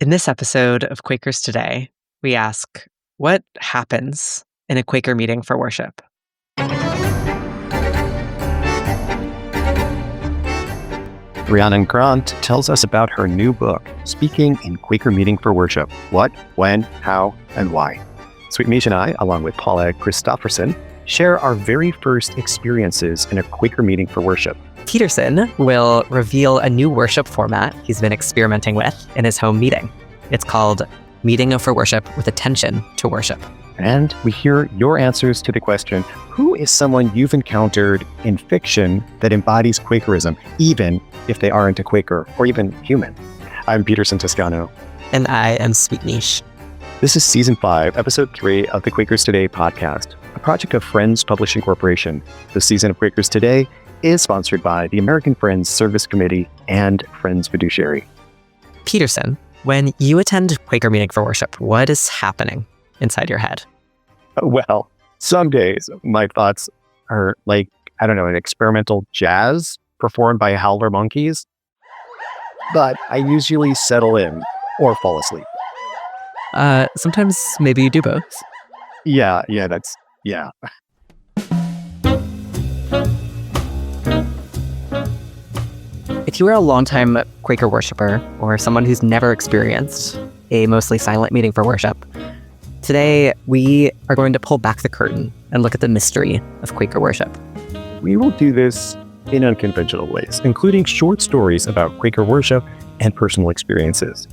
In this episode of Quakers Today, we ask, what happens in a Quaker meeting for worship? Rhiannon Grant tells us about her new book, Speaking in Quaker Meeting for Worship: What, When, How, and Why. Sweet Miche and I, along with Paula Christofferson, share our very first experiences in a Quaker meeting for worship. Peterson will reveal a new worship format he's been experimenting with in his home meeting. It's called Meeting for Worship with Attention to Worship. And we hear your answers to the question, who is someone you've encountered in fiction that embodies Quakerism, even if they aren't a Quaker or even human? I'm Peterson Toscano. And I am Sweet Miche. This is Season 5, Episode 3 of the Quakers Today podcast, a project of Friends Publishing Corporation. This season of Quakers Today is sponsored by the American Friends Service Committee and Friends Fiduciary. Peterson, when you attend Quaker Meeting for Worship, what is happening inside your head? Well, some days my thoughts are like, an experimental jazz performed by howler monkeys. But I usually settle in or fall asleep. Sometimes maybe you do both. Yeah. If you are a longtime Quaker worshiper or someone who's never experienced a mostly silent meeting for worship, today we are going to pull back the curtain and look at the mystery of Quaker worship. We will do this in unconventional ways, including short stories about Quaker worship and personal experiences.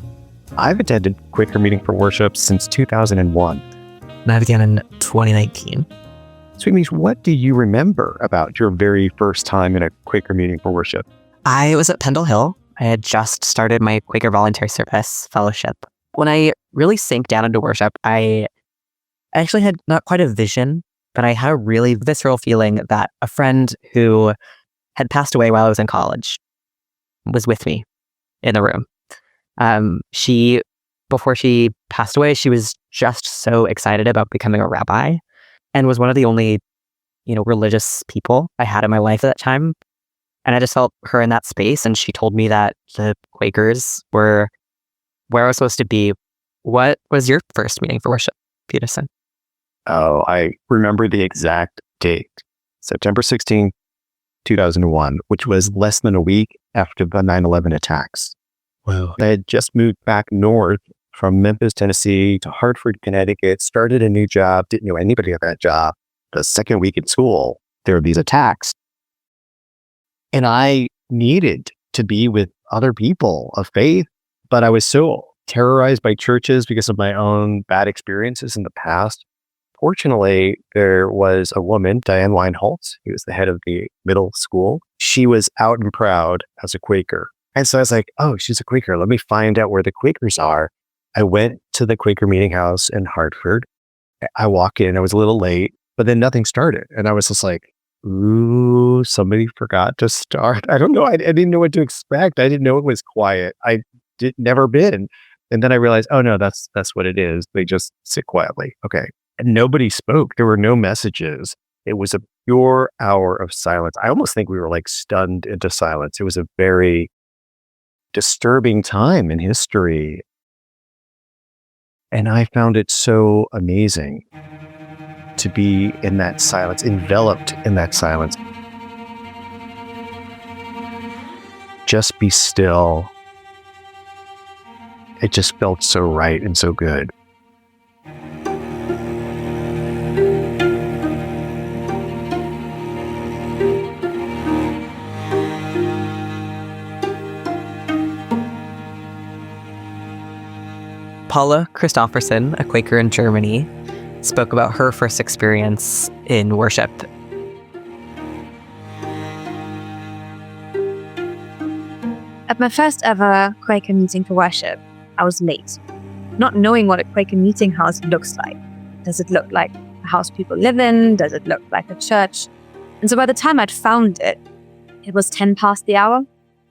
I've attended Quaker Meeting for Worship since 2001. And I began in 2019. Sweet Miche, what do you remember about your very first time in a Quaker Meeting for Worship? I was at Pendle Hill. I had just started my Quaker Voluntary Service fellowship. When I really sank down into worship, I actually had not quite a vision, but I had a really visceral feeling that a friend who had passed away while I was in college was with me in the room. Before she passed away, she was just so excited about becoming a rabbi and was one of the only, religious people I had in my life at that time. And I just felt her in that space, and she told me that the Quakers were where I was supposed to be. What was your first meeting for worship, Peterson? Oh, I remember the exact date, September 16th, 2001, which was less than a week after the 9/11 attacks. Wow. I had just moved back north from Memphis, Tennessee to Hartford, Connecticut, started a new job, didn't know anybody at that job. The second week in school, there were these attacks. And I needed to be with other people of faith, but I was so terrorized by churches because of my own bad experiences in the past. Fortunately, there was a woman, Diane Weinholtz, who was the head of the middle school. She was out and proud as a Quaker. And so I was like, oh, she's a Quaker. Let me find out where the Quakers are. I went to the Quaker Meeting House in Hartford. I walk in, I was a little late, but then nothing started. And I was just like, ooh, somebody forgot to start. I don't know. I didn't know what to expect. I didn't know it was quiet. I did never been. And then I realized, oh no, that's what it is. They just sit quietly. Okay. And nobody spoke. There were no messages. It was a pure hour of silence. I almost think we were like stunned into silence. It was a very disturbing time in history. And I found it so amazing to be in that silence, enveloped in that silence. Just be still. It just felt so right and so good. Paula Christofferson, a Quaker in Germany, spoke about her first experience in worship. At my first ever Quaker meeting for worship, I was late, not knowing what a Quaker meeting house looks like. Does it look like a house people live in? Does it look like a church? And so by the time I'd found it, it was 10 past the hour.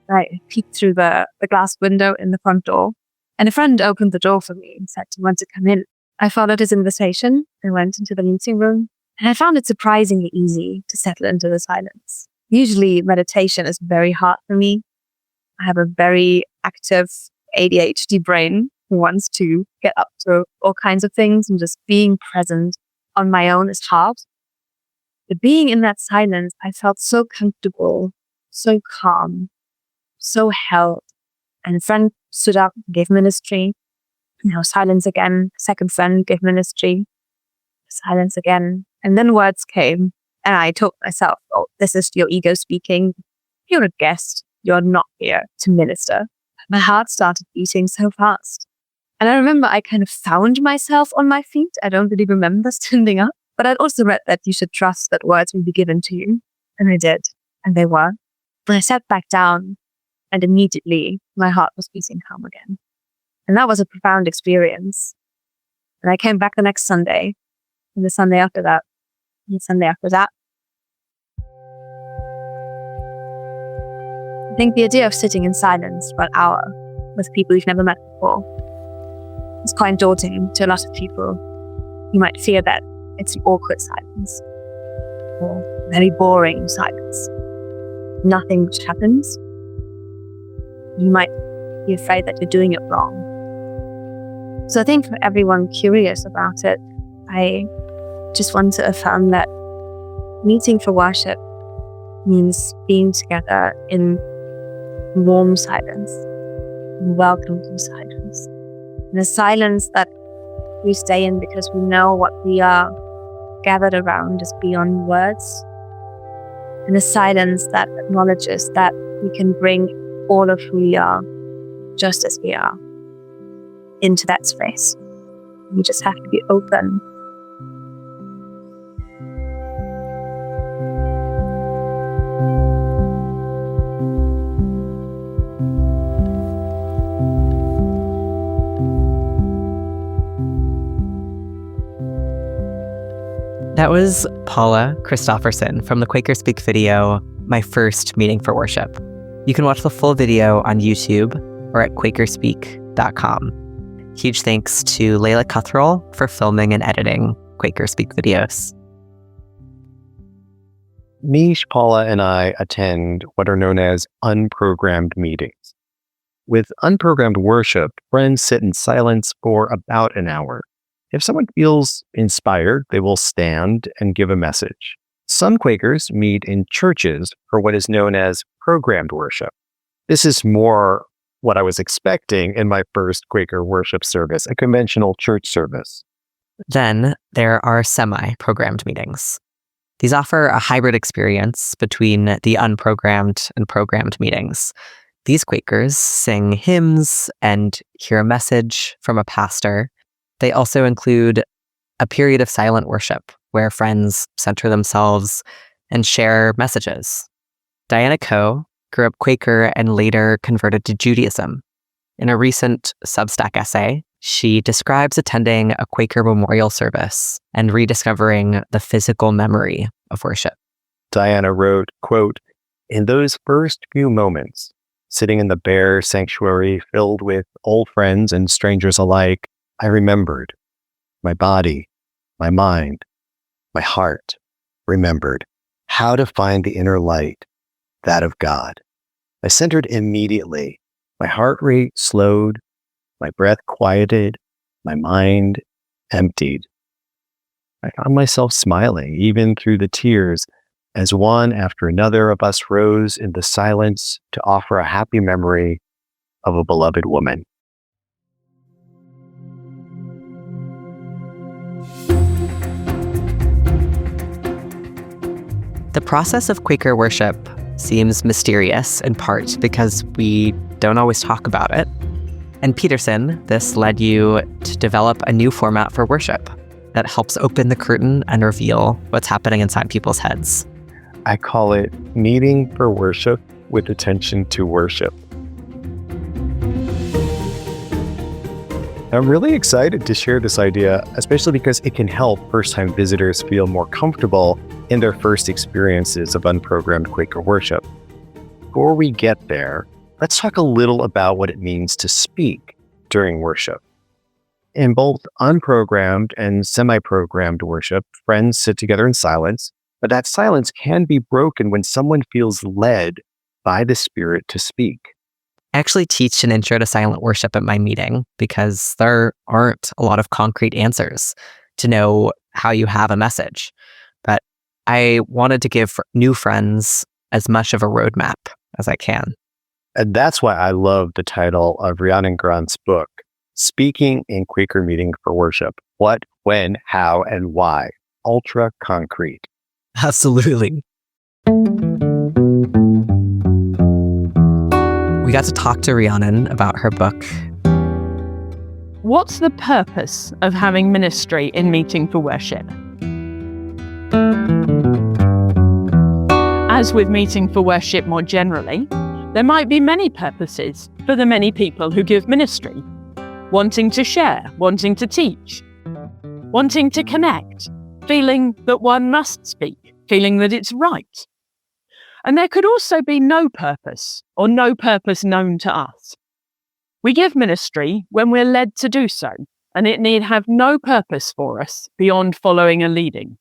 I peeked through the glass window in the front door, and a friend opened the door for me and said he wanted to come in. I followed his invitation and went into the meeting room, and I found it surprisingly easy to settle into the silence. Usually meditation is very hard for me. I have a very active ADHD brain, who wants to get up to all kinds of things, and just being present on my own is hard. But being in that silence, I felt so comfortable, so calm, so held. And a friend stood up, gave ministry. Silence again. Second friend gave ministry. Silence again. And then words came. And I told myself, oh, this is your ego speaking. You're a guest. You're not here to minister. My heart started beating so fast. And I remember I kind of found myself on my feet. I don't really remember standing up. But I'd also read that you should trust that words will be given to you. And I did. And they were. And I sat back down, and immediately my heart was beating calm again. And that was a profound experience. And I came back the next Sunday, and the Sunday after that, and the Sunday after that. I think the idea of sitting in silence for an hour with people you've never met before is quite daunting to a lot of people. You might fear that it's an awkward silence or very boring silence. Nothing much happens. You might be afraid that you're doing it wrong. So I think for everyone curious about it, I just want to affirm that meeting for worship means being together in warm silence, welcomed in silence. In a silence that we stay in because we know what we are gathered around is beyond words. In a silence that acknowledges that we can bring all of who we are, just as we are, into that space. We just have to be open. That was Paula Christofferson from the Quaker Speak video, My First Meeting for Worship. You can watch the full video on YouTube or at quakerspeak.com. Huge thanks to Layla Cuthrell for filming and editing Quaker Speak videos. Miche, Paula, and I attend what are known as unprogrammed meetings. With unprogrammed worship, friends sit in silence for about an hour. If someone feels inspired, they will stand and give a message. Some Quakers meet in churches for what is known as programmed worship. This is more what I was expecting in my first Quaker worship service, a conventional church service. Then there are semi-programmed meetings. These offer a hybrid experience between the unprogrammed and programmed meetings. These Quakers sing hymns and hear a message from a pastor. They also include a period of silent worship where friends center themselves and share messages. Diana Coe grew up Quaker and later converted to Judaism. In a recent Substack essay, she describes attending a Quaker memorial service and rediscovering the physical memory of worship. Diana wrote, quote, "In those first few moments, sitting in the bare sanctuary filled with old friends and strangers alike, I remembered. My body, my mind, my heart remembered how to find the inner light, that of God. I centered immediately. My heart rate slowed, my breath quieted, my mind emptied. I found myself smiling, even through the tears, as one after another of us rose in the silence to offer a happy memory of a beloved woman." The process of Quaker worship seems mysterious in part because we don't always talk about it. And Peterson, this led you to develop a new format for worship that helps open the curtain and reveal what's happening inside people's heads. I call it Meeting for Worship with Attention to Worship. I'm really excited to share this idea, especially because it can help first-time visitors feel more comfortable in their first experiences of unprogrammed Quaker worship. Before we get there, let's talk a little about what it means to speak during worship. In both unprogrammed and semi-programmed worship, friends sit together in silence, but that silence can be broken when someone feels led by the Spirit to speak. I actually teach an intro to silent worship at my meeting because there aren't a lot of concrete answers to know how you have a message. But I wanted to give new friends as much of a roadmap as I can. And that's why I love the title of Rhiannon Grant's book, Speaking in Quaker Meeting for Worship. What, when, how, and why. Ultra concrete. Absolutely. We got to talk to Rhiannon about her book. What's the purpose of having ministry in Meeting for Worship? As with Meeting for Worship more generally, there might be many purposes for the many people who give ministry. Wanting to share, wanting to teach, wanting to connect, feeling that one must speak, feeling that it's right. And there could also be no purpose or no purpose known to us. We give ministry when we're led to do so, and it need have no purpose for us beyond following a leading.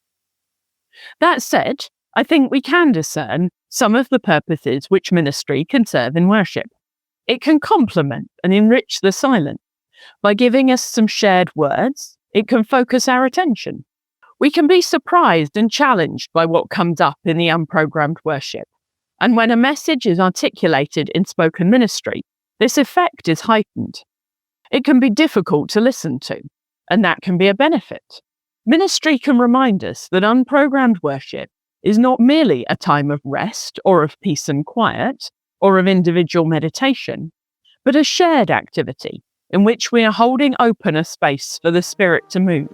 That said, I think we can discern some of the purposes which ministry can serve in worship. It can complement and enrich the silence. By giving us some shared words, it can focus our attention. We can be surprised and challenged by what comes up in the unprogrammed worship. And when a message is articulated in spoken ministry, this effect is heightened. It can be difficult to listen to, and that can be a benefit. Ministry can remind us that unprogrammed worship is not merely a time of rest or of peace and quiet or of individual meditation, but a shared activity in which we are holding open a space for the Spirit to move.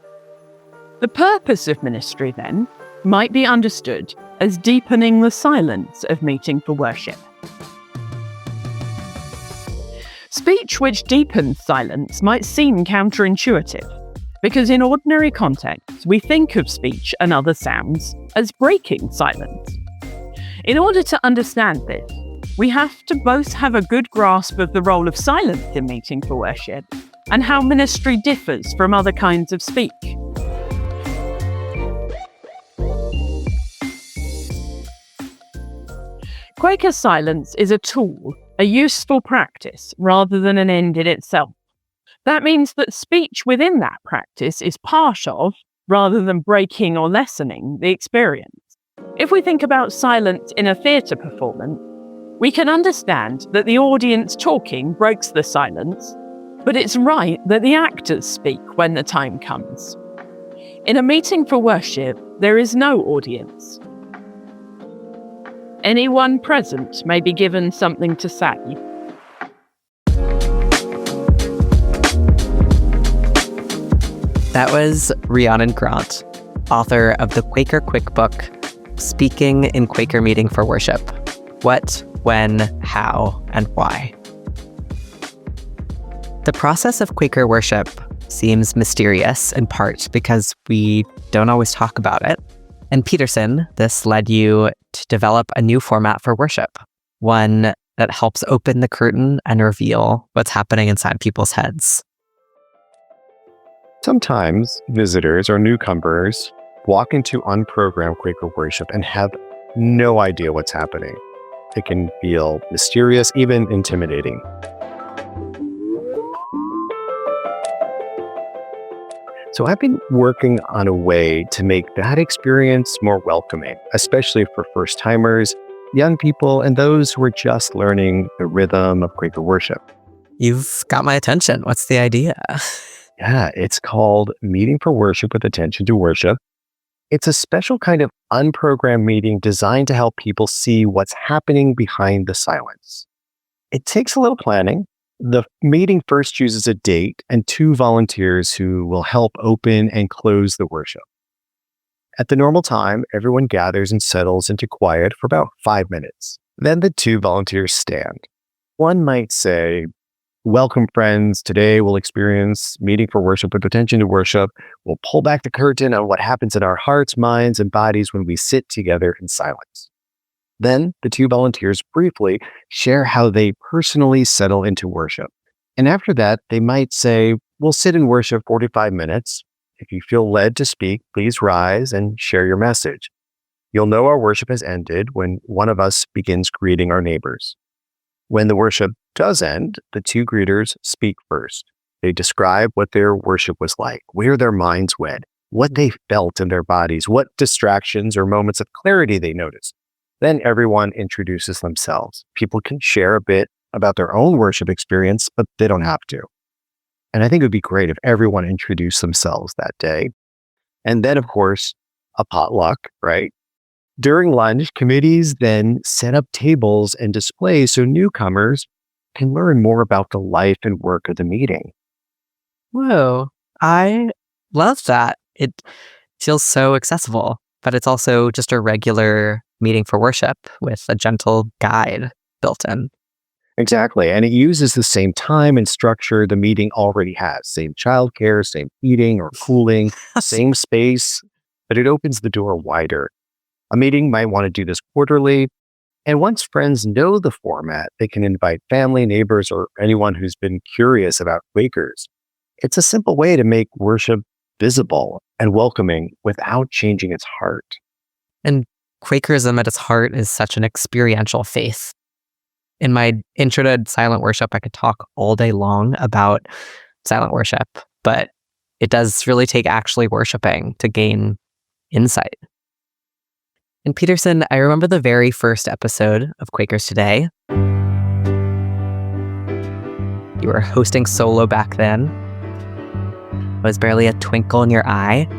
The purpose of ministry, then, might be understood as deepening the silence of Meeting for Worship. Speech which deepens silence might seem counterintuitive, because in ordinary contexts, we think of speech and other sounds as breaking silence. In order to understand this, we have to both have a good grasp of the role of silence in Meeting for Worship and how ministry differs from other kinds of speech. Quaker silence is a tool, a useful practice, rather than an end in itself. That means that speech within that practice is part of, rather than breaking or lessening, the experience. If we think about silence in a theatre performance, we can understand that the audience talking breaks the silence, but it's right that the actors speak when the time comes. In a Meeting for Worship, there is no audience. Anyone present may be given something to say. That was Rhiannon Grant, author of the Quaker Quickbook, Speaking in Quaker Meeting for Worship. What, when, how, and why. The process of Quaker worship seems mysterious in part because we don't always talk about it. And Peterson, this led you to develop a new format for worship, one that helps open the curtain and reveal what's happening inside people's heads. Sometimes visitors or newcomers walk into unprogrammed Quaker worship and have no idea what's happening. It can feel mysterious, even intimidating. So I've been working on a way to make that experience more welcoming, especially for first-timers, young people, and those who are just learning the rhythm of Quaker worship. You've got my attention. What's the idea? Yeah, it's called Meeting for Worship with Attention to Worship. It's a special kind of unprogrammed meeting designed to help people see what's happening behind the silence. It takes a little planning. The meeting first chooses a date and 2 volunteers who will help open and close the worship. At the normal time, everyone gathers and settles into quiet for about 5 minutes. Then the 2 volunteers stand. One might say, "Welcome, friends. Today we'll experience Meeting for Worship with Attention to Worship. We'll pull back the curtain on what happens in our hearts, minds, and bodies when we sit together in silence." Then the 2 volunteers briefly share how they personally settle into worship. And after that, they might say, "We'll sit in worship 45 minutes. If you feel led to speak, please rise and share your message. You'll know our worship has ended when one of us begins greeting our neighbors." When the worship does end, the two greeters speak first. They describe what their worship was like, where their minds went, what they felt in their bodies, what distractions or moments of clarity they noticed. Then everyone introduces themselves. People can share a bit about their own worship experience, but they don't have to. And I think it would be great if everyone introduced themselves that day. And then, of course, a potluck, right? During lunch, committees then set up tables and displays so newcomers can learn more about the life and work of the meeting. Whoa, I love that. It feels so accessible, but it's also just a regular meeting for worship with a gentle guide built in. Exactly. And it uses the same time and structure the meeting already has. Same childcare, same heating or cooling, same space, but it opens the door wider. A meeting might want to do this quarterly. And once friends know the format, they can invite family, neighbors, or anyone who's been curious about Quakers. It's a simple way to make worship visible and welcoming without changing its heart. And Quakerism at its heart is such an experiential faith. In my intro to silent worship, I could talk all day long about silent worship, but it does really take actually worshiping to gain insight. And Peterson, I remember the very first episode of Quakers Today. You were hosting solo back then. It was barely a twinkle in your eye.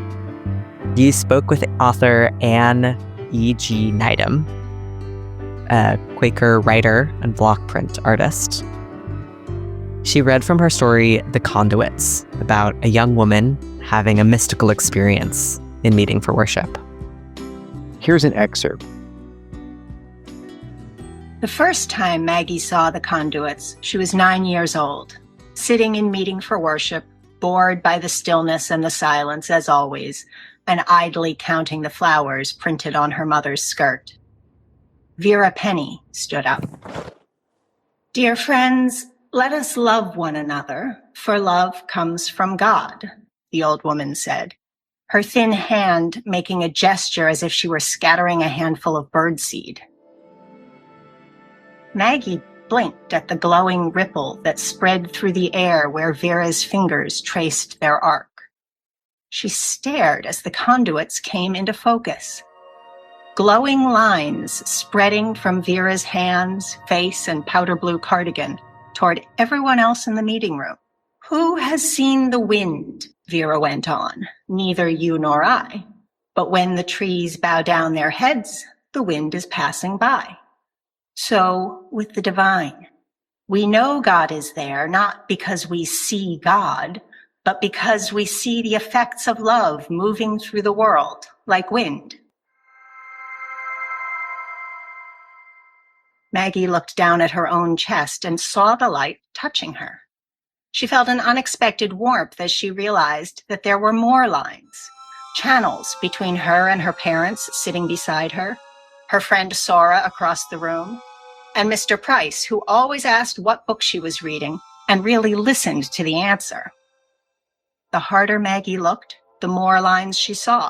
You spoke with author Anne E.G. Needham, a Quaker writer and block print artist. She read from her story, The Conduits, about a young woman having a mystical experience in meeting for worship. Here's an excerpt. The first time Maggie saw the Conduits, she was 9 years old, sitting in meeting for worship, bored by the stillness and the silence as always, and idly counting the flowers printed on her mother's skirt. Vera Penny stood up. "Dear friends, let us love one another, for love comes from God," the old woman said, her thin hand making a gesture as if she were scattering a handful of birdseed. Maggie blinked at the glowing ripple that spread through the air where Vera's fingers traced their arc. She stared as the conduits came into focus. Glowing lines spreading from Vera's hands, face, and powder blue cardigan toward everyone else in the meeting room. "Who has seen the wind?" Vera went on. "Neither you nor I. But when the trees bow down their heads, the wind is passing by. So with the divine. We know God is there, not because we see God, but because we see the effects of love moving through the world, like wind." Maggie looked down at her own chest and saw the light touching her. She felt an unexpected warmth as she realized that there were more lines, channels between her and her parents sitting beside her, her friend Sora across the room, and Mr. Price, who always asked what book she was reading and really listened to the answer. The harder Maggie looked, the more lines she saw,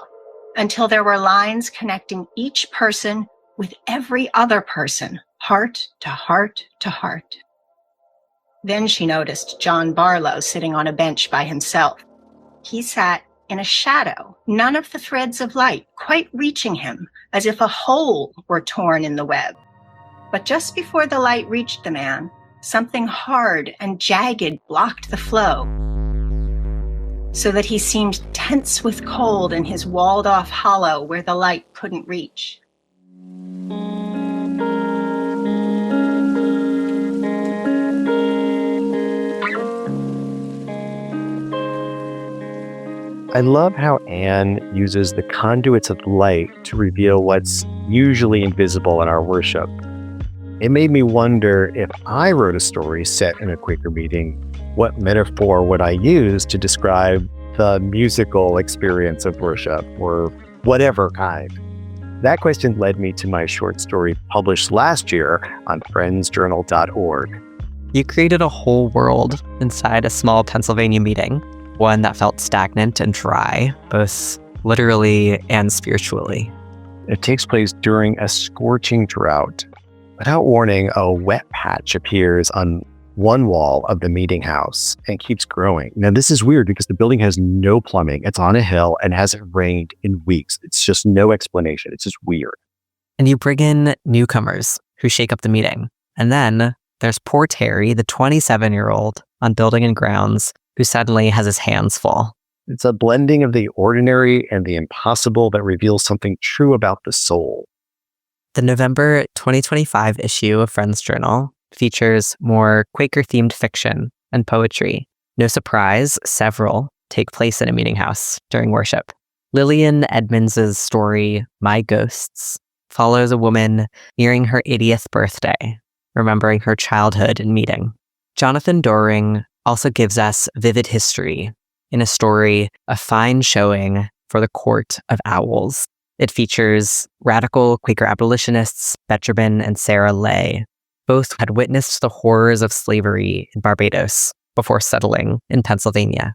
until there were lines connecting each person with every other person, heart to heart to heart. Then she noticed John Barlow sitting on a bench by himself. He sat in a shadow, none of the threads of light quite reaching him, as if a hole were torn in the web. But just before the light reached the man, something hard and jagged blocked the flow, so that he seemed tense with cold in his walled-off hollow where the light couldn't reach. I love how Anne uses the conduits of light to reveal what's usually invisible in our worship. It made me wonder, if I wrote a story set in a Quaker meeting, what metaphor would I use to describe the musical experience of worship, or whatever kind? That question led me to my short story published last year on friendsjournal.org. You created a whole world inside a small Pennsylvania meeting, one that felt stagnant and dry, both literally and spiritually. It takes place during a scorching drought. Without warning, a wet patch appears on one wall of the meeting house and keeps growing. Now, this is weird because the building has no plumbing. It's on a hill and hasn't rained in weeks. It's just no explanation. It's just weird. And you bring in newcomers who shake up the meeting. And then there's poor Terry, the 27-year-old on Building and Grounds, who suddenly has his hands full. It's a blending of the ordinary and the impossible that reveals something true about the soul. The November 2025 issue of Friends Journal features more Quaker-themed fiction and poetry. No surprise, several take place in a meeting house during worship. Lillian Edmonds' story, My Ghosts, follows a woman nearing her 80th birthday, remembering her childhood in meeting. Jonathan Doring also gives us vivid history in a story, A Fine Showing for the Court of Owls. It features radical Quaker abolitionists Betjeman and Sarah Lay. Both had witnessed the horrors of slavery in Barbados before settling in Pennsylvania.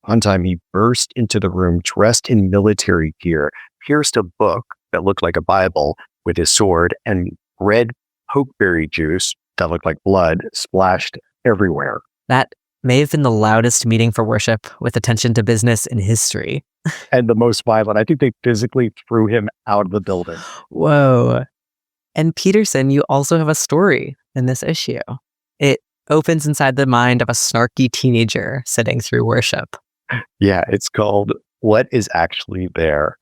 One time he burst into the room dressed in military gear, pierced a book that looked like a Bible with his sword, and red pokeberry juice that looked like blood splashed everywhere. That may have been the loudest meeting for worship with attention to business in history. And the most violent. I think they physically threw him out of the building. Whoa. And Peterson, you also have a story in this issue. It opens inside the mind of a snarky teenager sitting through worship. Yeah, it's called What Is Actually There?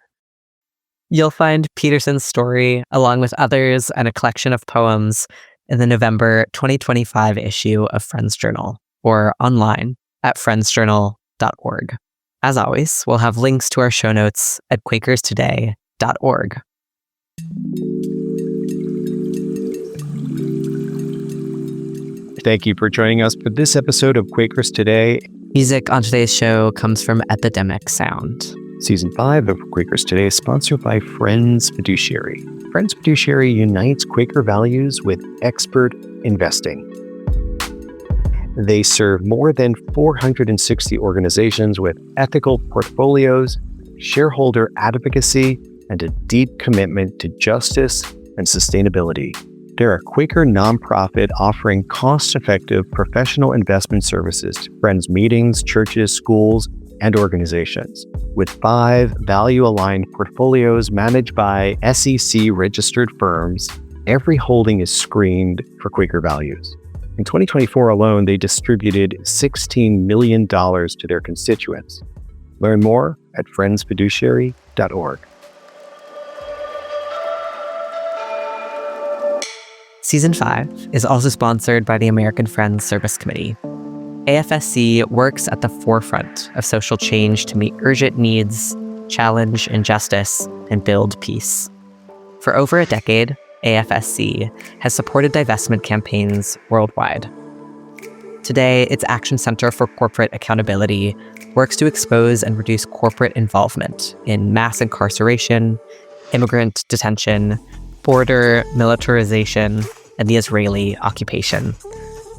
You'll find Peterson's story, along with others and a collection of poems, in the November 2025 issue of Friends Journal, or online at friendsjournal.org. As always, we'll have links to our show notes at quakerstoday.org. Thank you for joining us for this episode of Quakers Today. Music on today's show comes from Epidemic Sound. Season 5 of Quakers Today is sponsored by Friends Fiduciary. Friends Fiduciary unites Quaker values with expert investing. They serve more than 460 organizations with ethical portfolios, shareholder advocacy, and a deep commitment to justice and sustainability. They're a Quaker nonprofit offering cost-effective professional investment services to Friends meetings, churches, schools, and organizations. With 5 value-aligned portfolios managed by SEC-registered firms, every holding is screened for Quaker values. In 2024 alone, they distributed $16 million to their constituents. Learn more at friendsfiduciary.org. Season 5 is also sponsored by the American Friends Service Committee. AFSC works at the forefront of social change to meet urgent needs, challenge injustice, and build peace. For over a decade, AFSC has supported divestment campaigns worldwide. Today, its Action Center for Corporate Accountability works to expose and reduce corporate involvement in mass incarceration, immigrant detention, border militarization, and the Israeli occupation.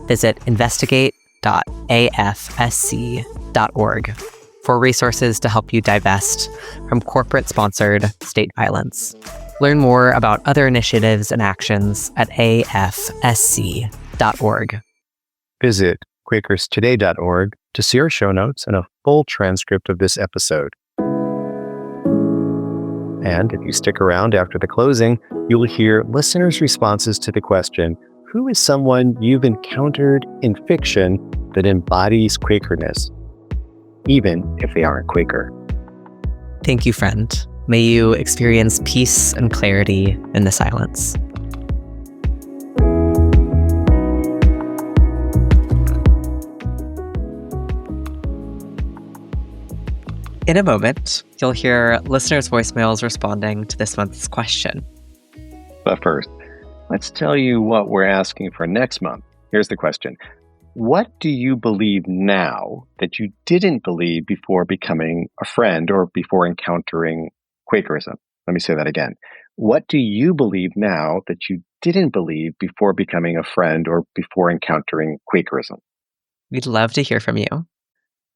Visit investigate.afsc.org for resources to help you divest from corporate-sponsored state violence. Learn more about other initiatives and actions at afsc.org. Visit quakerstoday.org to see our show notes and a full transcript of this episode. And if you stick around after the closing, you'll hear listeners' responses to the question, who is someone you've encountered in fiction that embodies Quakerness, even if they aren't Quaker? Thank you, friend. May you experience peace and clarity in the silence. In a moment, you'll hear listeners' voicemails responding to this month's question. But first, let's tell you what we're asking for next month. Here's the question. What do you believe now that you didn't believe before becoming a friend or before encountering Quakerism? Let me say that again. What do you believe now that you didn't believe before becoming a friend or before encountering Quakerism? We'd love to hear from you.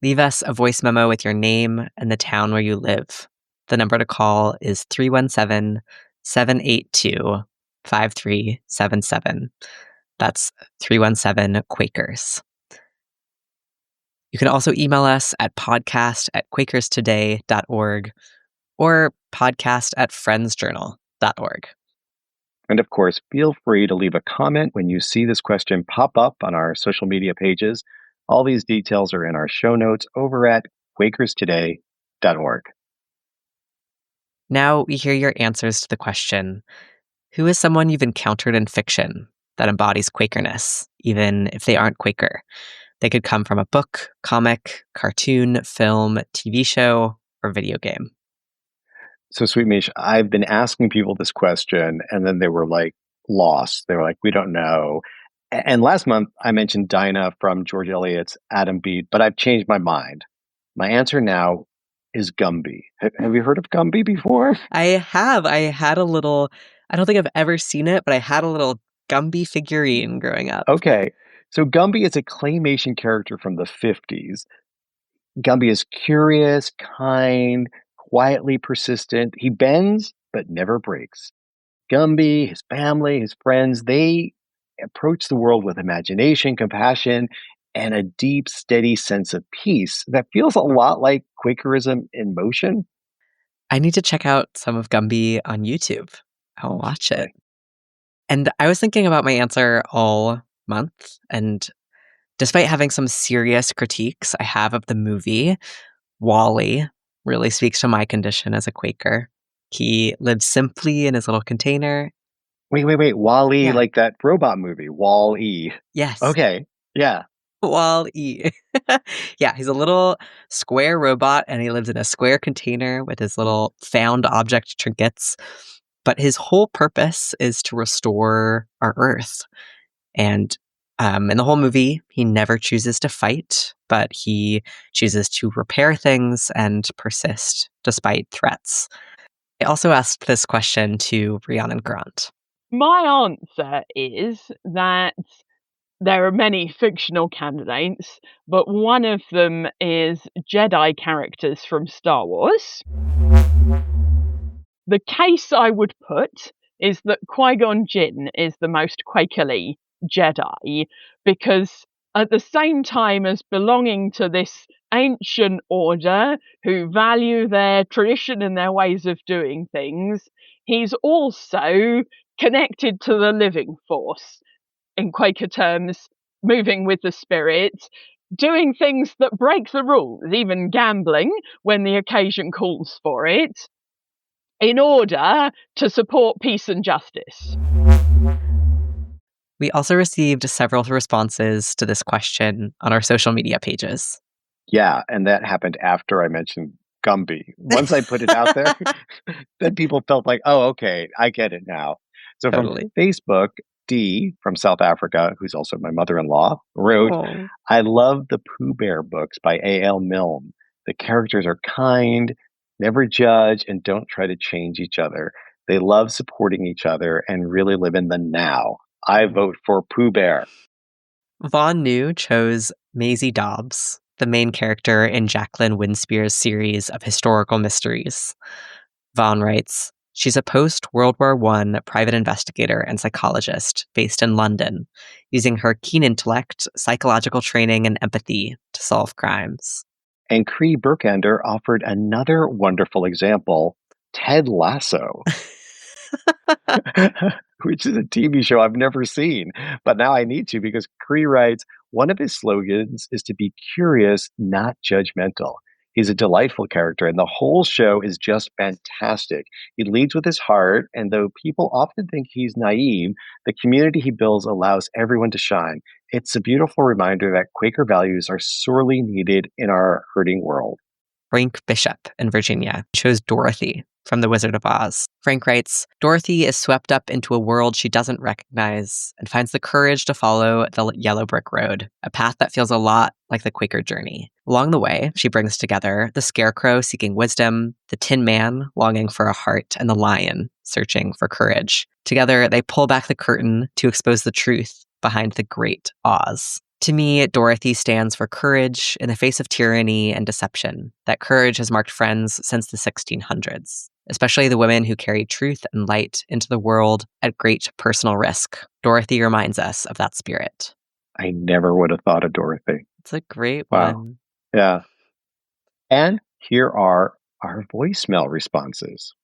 Leave us a voice memo with your name and the town where you live. The number to call is 317-782-5377. That's 317 Quakers. You can also email us at podcast@quakerstoday.org or podcast@friendsjournal.org. And of course, feel free to leave a comment when you see this question pop up on our social media pages. All these details are in our show notes over at quakerstoday.org. Now we hear your answers to the question, who is someone you've encountered in fiction that embodies Quakerness, even if they aren't Quaker? They could come from a book, comic, cartoon, film, TV show, or video game. So, Sweet Miche, I've been asking people this question, and then they were like lost. They were like, we don't know. And last month, I mentioned Dinah from George Eliot's Adam Bede, but I've changed my mind. My answer now is Gumby. Have you heard of Gumby before? I have. I had a little, I don't think I've ever seen it, but I had a little Gumby figurine growing up. Okay. So Gumby is a claymation character from the 50s. Gumby is curious, kind, quietly persistent. He bends, but never breaks. Gumby, his family, his friends, they approach the world with imagination, compassion, and a deep, steady sense of peace that feels a lot like Quakerism in motion. I need to check out some of Gumby on YouTube. I'll watch it. And I was thinking about my answer all month, and despite having some serious critiques I have of the movie, Wall-E really speaks to my condition as a Quaker. He lives simply in his little container. Wait. Wall-E, Yeah. like that robot movie, Wall-E. Yes. Okay, yeah. Wall-E. Yeah, he's a little square robot, and he lives in a square container with his little found object trinkets. But his whole purpose is to restore our Earth. And in the whole movie, he never chooses to fight, but he chooses to repair things and persist despite threats. I also asked this question to Rhiannon Grant. My answer is that there are many fictional candidates, but one of them is Jedi characters from Star Wars. The case I would put is that Qui-Gon Jinn is the most Quakerly Jedi, because at the same time as belonging to this ancient order who value their tradition and their ways of doing things, he's also connected to the living force, in Quaker terms, moving with the spirit, doing things that break the rules, even gambling when the occasion calls for it, in order to support peace and justice. We also received several responses to this question on our social media pages. Yeah, and that happened after I mentioned Gumby. Once I put it out there, then people felt like, oh, okay, I get it now. So Totally. from Facebook, Dee from South Africa, who's also my mother-in-law, wrote, Oh. I love the Pooh Bear books by A.L. Milne. The characters are kind, never judge, and don't try to change each other. They love supporting each other and really live in the now. I vote for Pooh Bear. Vaughn New chose Maisie Dobbs, the main character in Jacqueline Winspear's series of historical mysteries. Vaughn writes, she's a post-World War I private investigator and psychologist based in London, using her keen intellect, psychological training, and empathy to solve crimes. And Cree Burkender offered another wonderful example, Ted Lasso, which is a TV show I've never seen, but now I need to because Cree writes, one of his slogans is to be curious, not judgmental. He's a delightful character, and the whole show is just fantastic. He leads with his heart, and though people often think he's naive, the community he builds allows everyone to shine. It's a beautiful reminder that Quaker values are sorely needed in our hurting world. Frank Bishop in Virginia chose Dorothy from The Wizard of Oz. Frank writes, Dorothy is swept up into a world she doesn't recognize and finds the courage to follow the yellow brick road, a path that feels a lot like the Quaker journey. Along the way, she brings together the Scarecrow seeking wisdom, the Tin Man longing for a heart, and the Lion searching for courage. Together, they pull back the curtain to expose the truth behind the Great Oz. To me, Dorothy stands for courage in the face of tyranny and deception. That courage has marked friends since the 1600s. especially the women who carry truth and light into the world at great personal risk. Dorothy reminds us of that spirit. I never would have thought of Dorothy. It's a great Wow. one. Yeah. And here are our voicemail responses.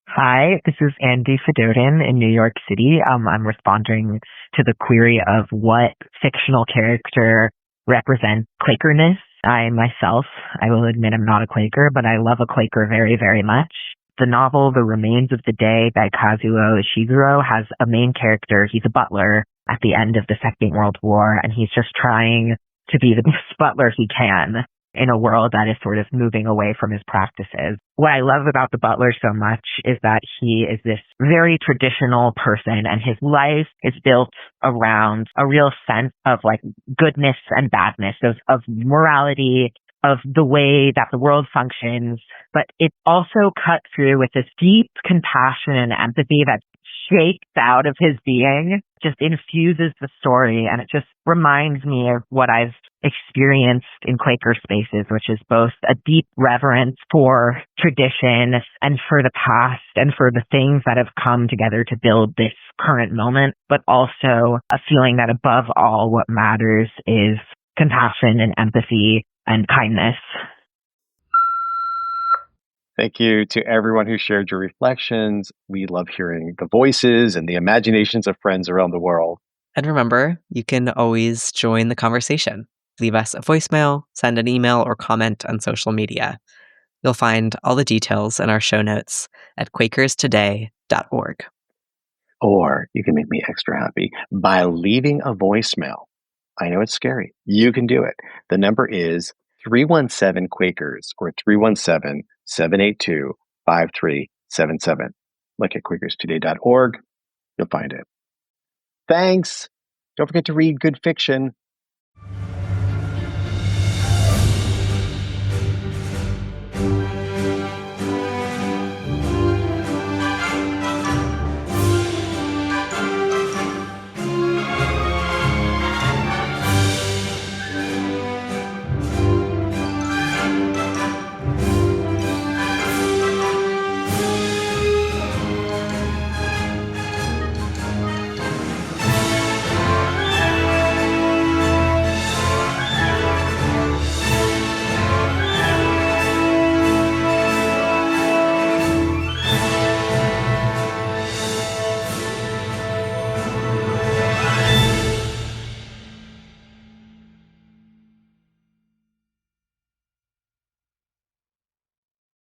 Hi, this is Andy Fedodin in New York City. I'm responding to the query of what fictional character represents Quakerness. I myself, I will admit I'm not a Quaker, but I love a Quaker very, very much. The novel The Remains of the Day by Kazuo Ishiguro has a main character. He's a butler at the end of the Second World War, and he's just trying to be the best butler he can in a world that is sort of moving away from his practices. What I love about the butler so much is that he is this very traditional person, and his life is built around a real sense of like goodness and badness, of morality, of the way that the world functions. But it's also cut through with this deep compassion and empathy that shakes out of his being, just infuses the story, and it just reminds me of what I've experienced in Quaker spaces, which is both a deep reverence for tradition and for the past and for the things that have come together to build this current moment, but also a feeling that above all what matters is compassion and empathy and kindness. Thank you to everyone who shared your reflections. We love hearing the voices and the imaginations of friends around the world. And remember, you can always join the conversation. Leave us a voicemail, send an email, or comment on social media. You'll find all the details in our show notes at quakerstoday.org. Or you can make me extra happy by leaving a voicemail. I know it's scary. You can do it. The number is 317 Quakers or 317-782-5377. Look at quakerstoday.org. You'll find it. Thanks. Don't forget to read good fiction.